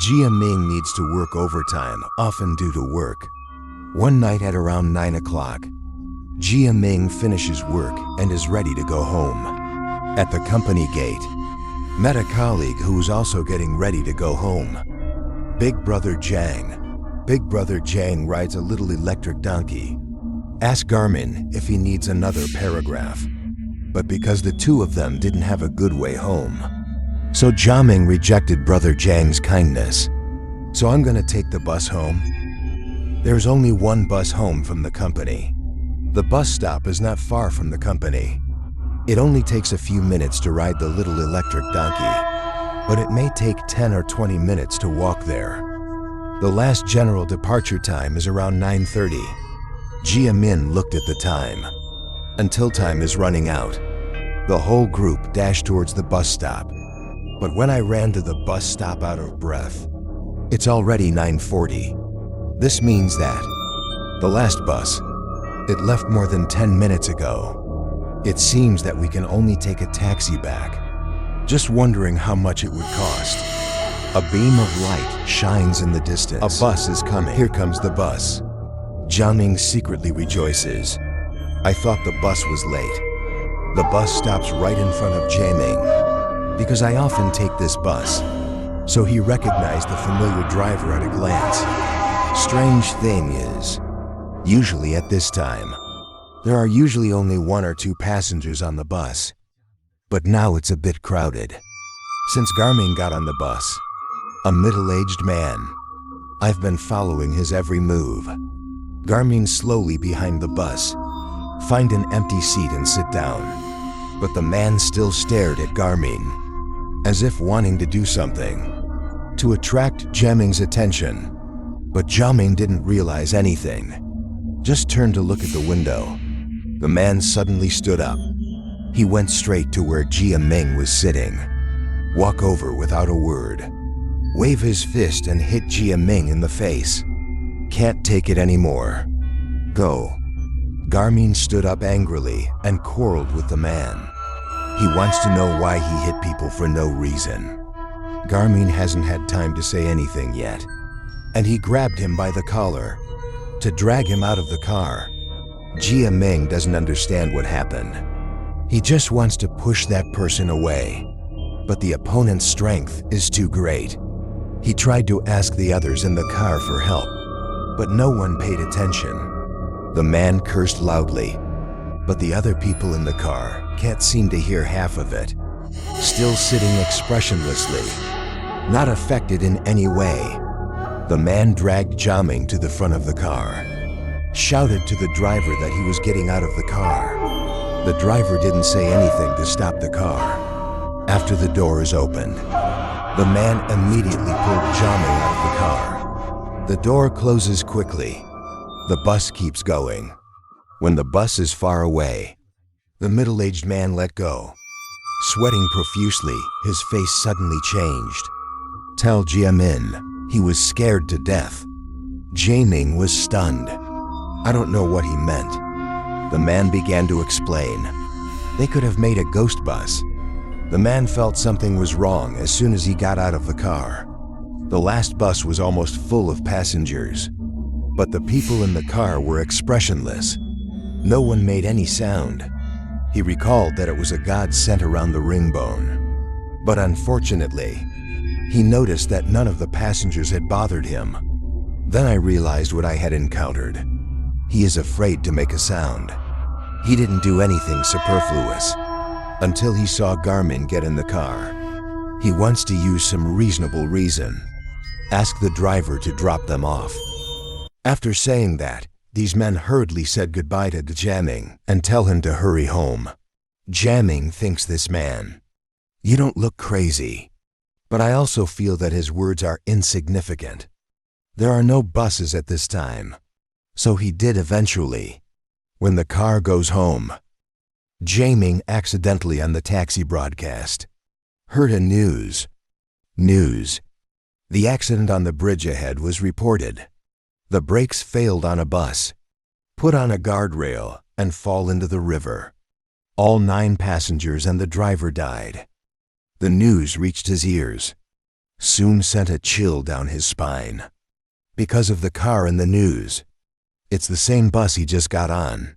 Jia Ming needs to work overtime, often due to work. One night at around 9 o'clock, Jia Ming finishes work and is ready to go home. At the company gate, met a colleague who was also getting ready to go home. Big Brother Jiang. Big Brother Jiang rides a little electric donkey. Ask Garmin if he needs another paragraph. But because the two of them didn't have a good way home, so Jia Ming rejected Brother Jiang's kindness. So I'm gonna take the bus home. There's only one bus home from the company. The bus stop is not far from the company. It only takes a few minutes to ride the little electric donkey, but it may take 10 or 20 minutes to walk there. The last general departure time is around 9:30. Jia Ming looked at the time. Until time is running out, the whole group dashed towards the bus stop. But when I ran to the bus stop out of breath, it's already 9:40. This means that the last bus, it left more than 10 minutes ago. It seems that we can only take a taxi back. Just wondering how much it would cost. A beam of light shines in the distance. A bus is coming. Here comes the bus. Jia Ming secretly rejoices. I thought the bus was late. The bus stops right in front of Jia Ming, because I often take this bus. So he recognized the familiar driver at a glance. Strange thing is, usually at this time, there are usually only 1 or 2 passengers on the bus. But now it's a bit crowded. Since Garmin got on the bus, a middle-aged man, I've been following his every move. Garmin slowly behind the bus, find an empty seat and sit down. But the man still stared at Garmin, as if wanting to do something to attract Jia Ming's attention. But Jia Ming didn't realize anything, just turned to look at the window. The man suddenly stood up. He went straight to where Jia Ming was sitting. Walk over without a word. Wave his fist and hit Jia Ming in the face. Can't take it anymore. Go. Garmin stood up angrily and quarreled with the man. He wants to know why he hit people for no reason. Garmin hasn't had time to say anything yet, and he grabbed him by the collar to drag him out of the car. Jia Ming doesn't understand what happened. He just wants to push that person away, but the opponent's strength is too great. He tried to ask the others in the car for help, but no one paid attention. The man cursed loudly, but the other people in the car can't seem to hear half of it. Still sitting expressionlessly, not affected in any way. The man dragged Jia Ming to the front of the car, shouted to the driver that he was getting out of the car. The driver didn't say anything to stop the car. After the doors opened, the man immediately pulled Jia Ming out of the car. The door closes quickly. The bus keeps going. When the bus is far away, the middle-aged man let go. Sweating profusely, his face suddenly changed. Tell Jia Ming he was scared to death. Jia Ming was stunned. I don't know what he meant. The man began to explain. They could have made a ghost bus. The man felt something was wrong as soon as he got out of the car. The last bus was almost full of passengers, but the people in the car were expressionless. No one made any sound. He recalled that it was a god sent around the ring bone. But unfortunately, he noticed that none of the passengers had bothered him. Then I realized what I had encountered. He is afraid to make a sound. He didn't do anything superfluous until he saw Garmin get in the car. He wants to use some reasonable reason. Ask the driver to drop them off. After saying that, these men hurriedly said goodbye to Jia Ming and tell him to hurry home. Jia Ming thinks this man, you don't look crazy. But I also feel that his words are insignificant. There are no buses at this time. So he did eventually. When the car goes home, Jia Ming accidentally on the taxi broadcast heard a news. The accident on the bridge ahead was reported. The brakes failed on a bus, put on a guardrail, and fall into the river. All 9 passengers and the driver died. The news reached his ears. soon sent a chill down his spine. Because of the car in the news. It's the same bus he just got on.